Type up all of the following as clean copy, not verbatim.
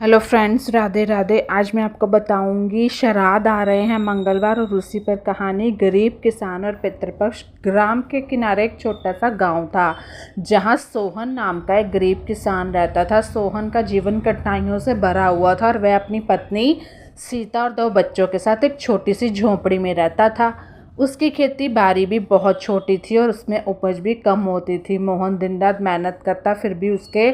Hello friends, Radhe Radhe. आज मैं आपको बताऊंगी श्राद्ध आ रहे हैं मंगलवार और उसी पर कहानी। गरीब किसान और पितृपक्ष। ग्राम के किनारे एक छोटा सा गांव था जहां सोहन नाम का एक गरीब किसान रहता था। सोहन का जीवन कठिनाइयों से भरा हुआ था और वह अपनी पत्नी सीता और 2 बच्चों के साथ एक छोटी सी झोंपड़ी में रहता था। उसकी खेती बाड़ी भी बहुत छोटी थी और उसमें उपज भी कम होती थी। मोहन दिन रात मेहनत करता, फिर भी उसके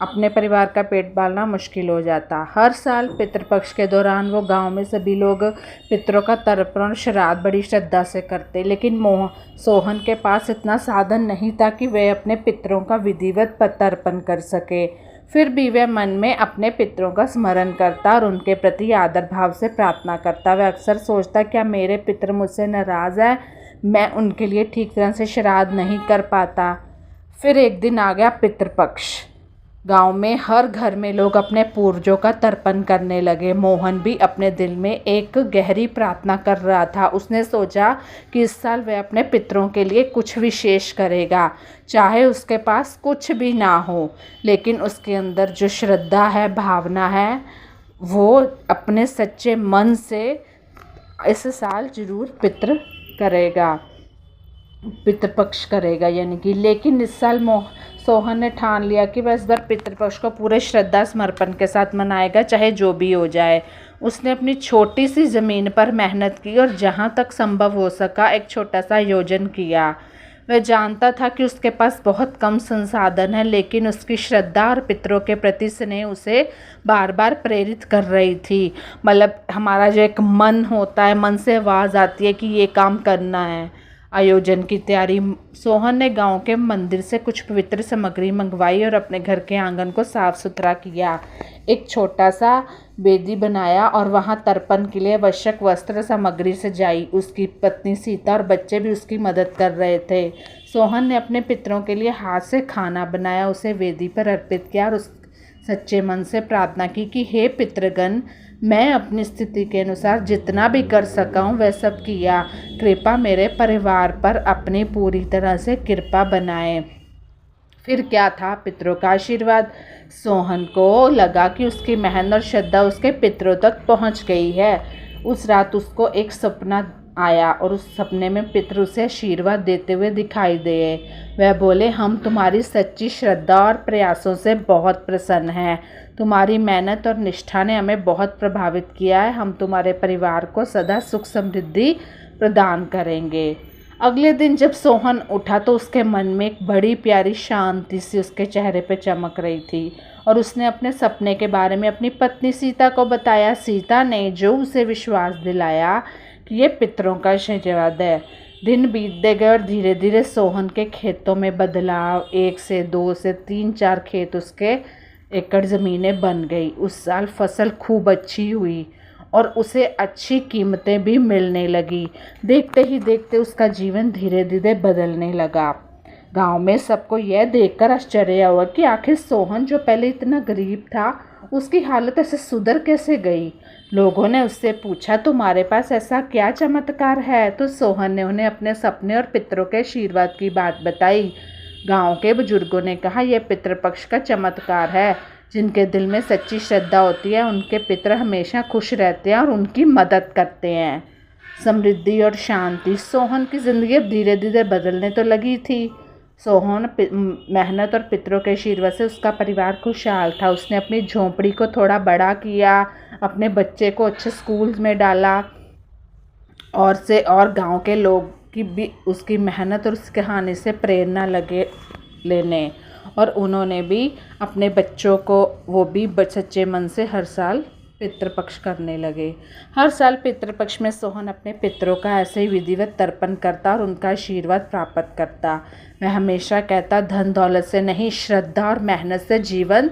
अपने परिवार का पेट पालना मुश्किल हो जाता। हर साल पितृपक्ष के दौरान वो गांव में सभी लोग पितरों का तर्पण और श्राद्ध बड़ी श्रद्धा से करते, लेकिन सोहन के पास इतना साधन नहीं था कि वह अपने पितरों का विधिवत तर्पण कर सके। फिर भी वह मन में अपने पितरों का स्मरण करता और उनके प्रति आदर भाव से प्रार्थना करता। वह अक्सर सोचता, क्या मेरे पितर मुझसे नाराज़ है, मैं उनके लिए ठीक तरह से श्राद्ध नहीं कर पाता। फिर एक दिन आ गया पितृपक्ष। गांव में हर घर में लोग अपने पूर्वजों का तर्पण करने लगे। मोहन भी अपने दिल में एक गहरी प्रार्थना कर रहा था। उसने सोचा कि इस साल वह अपने पितरों के लिए कुछ विशेष करेगा, चाहे उसके पास कुछ भी ना हो, लेकिन उसके अंदर जो श्रद्धा है, भावना है, वो अपने सच्चे मन से इस साल जरूर पितृपक्ष करेगा यानी कि। लेकिन इस साल सोहन ने ठान लिया कि वह इस बार पितृपक्ष को पूरे श्रद्धा समर्पण के साथ मनाएगा, चाहे जो भी हो जाए। उसने अपनी छोटी सी ज़मीन पर मेहनत की और जहाँ तक संभव हो सका एक छोटा सा आयोजन किया। वह जानता था कि उसके पास बहुत कम संसाधन है, लेकिन उसकी श्रद्धा और पितरों के प्रति स्नेह उसे बार बार प्रेरित कर रही थी। मतलब हमारा जो एक मन होता है, मन से आवाज़ आती है कि ये काम करना है। आयोजन की तैयारी। सोहन ने गांव के मंदिर से कुछ पवित्र सामग्री मंगवाई और अपने घर के आंगन को साफ सुथरा किया। एक छोटा सा वेदी बनाया और वहां तर्पण के लिए आवश्यक वस्त्र सामग्री सजाई। उसकी पत्नी सीता और बच्चे भी उसकी मदद कर रहे थे। सोहन ने अपने पितरों के लिए हाथ से खाना बनाया, उसे वेदी पर अर्पित किया और उस सच्चे मन से प्रार्थना की कि हे पितृगण, मैं अपनी स्थिति के अनुसार जितना भी कर सका हूँ वह सब किया। कृपा मेरे परिवार पर अपनी पूरी तरह से कृपा बनाए। फिर क्या था पितरों का आशीर्वाद। सोहन को लगा कि उसकी मेहनत और श्रद्धा उसके पितरों तक पहुँच गई है। उस रात उसको एक सपना आया और उस सपने में पितर उसे आशीर्वाद देते हुए दिखाई दिए। वह बोले, हम तुम्हारी सच्ची श्रद्धा और प्रयासों से बहुत प्रसन्न हैं। तुम्हारी मेहनत और निष्ठा ने हमें बहुत प्रभावित किया है। हम तुम्हारे परिवार को सदा सुख समृद्धि प्रदान करेंगे। अगले दिन जब सोहन उठा तो उसके मन में एक बड़ी प्यारी शांति सी उसके चेहरे पर चमक रही थी और उसने अपने सपने के बारे में अपनी पत्नी सीता को बताया। सीता ने जो उसे विश्वास दिलाया कि ये पितरों का आशीर्वाद है। दिन बीतते गए और धीरे धीरे सोहन के खेतों में बदलाव। 1 से 2 से 3-4 खेत उसके एकड़ ज़मीनें बन गई। उस साल फसल खूब अच्छी हुई और उसे अच्छी कीमतें भी मिलने लगी। देखते ही देखते उसका जीवन धीरे धीरे बदलने लगा। गांव में सबको यह देखकर आश्चर्य हुआ कि आखिर सोहन जो पहले इतना गरीब था, उसकी हालत ऐसे सुधर कैसे गई। लोगों ने उससे पूछा, तुम्हारे पास ऐसा क्या चमत्कार है। तो सोहन ने उन्हें अपने सपने और पितरों के आशीर्वाद की बात बताई। गांव के बुजुर्गों ने कहा, यह पितृपक्ष का चमत्कार है। जिनके दिल में सच्ची श्रद्धा होती है, उनके पितर हमेशा खुश रहते हैं और उनकी मदद करते हैं। समृद्धि और शांति। सोहन की ज़िंदगी अब धीरे धीरे बदलने तो लगी थी। सोहन मेहनत और पितरों के आशीर्वाद से उसका परिवार खुशहाल था। उसने अपनी झोंपड़ी को थोड़ा बड़ा किया, अपने बच्चे को अच्छे स्कूल में डाला और गांव के लोग की भी उसकी मेहनत और उसकी कहानी से प्रेरणा लगे लेने, और उन्होंने भी अपने बच्चों को वो भी सच्चे मन से हर साल पितृपक्ष करने लगे। हर साल पितृपक्ष में सोहन अपने पितरों का ऐसे ही विधिवत तर्पण करता और उनका आशीर्वाद प्राप्त करता। वह हमेशा कहता, धन दौलत से नहीं, श्रद्धा और मेहनत से जीवन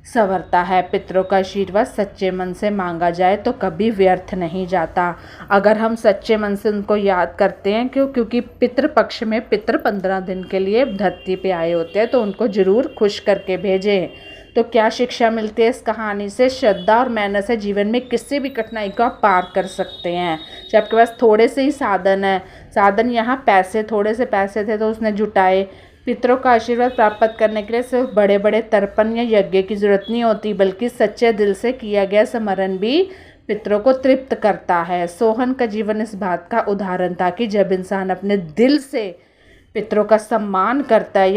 संवरता है। पितरों का आशीर्वाद सच्चे मन से मांगा जाए तो कभी व्यर्थ नहीं जाता। अगर हम सच्चे मन से उनको याद करते हैं, क्योंकि पितृपक्ष में पितर 15 दिन के लिए धरती पे आए होते हैं, तो उनको ज़रूर खुश करके भेजें। तो क्या शिक्षा मिलती है इस कहानी से। श्रद्धा और मेहनत से जीवन में किसी भी कठिनाई को आप पार कर सकते हैं। चाहे आपके पास थोड़े से ही साधन है, साधन यहाँ पैसे, थोड़े से पैसे थे तो उसने जुटाए, पितरों का आशीर्वाद प्राप्त करने के लिए सिर्फ बड़े बड़े तर्पण या यज्ञ की जरूरत नहीं होती, बल्कि सच्चे दिल से किया गया स्मरण भी पितरों को तृप्त करता है। सोहन का जीवन इस बात का उदाहरण था कि जब इंसान अपने दिल से पितरों का सम्मान करता है या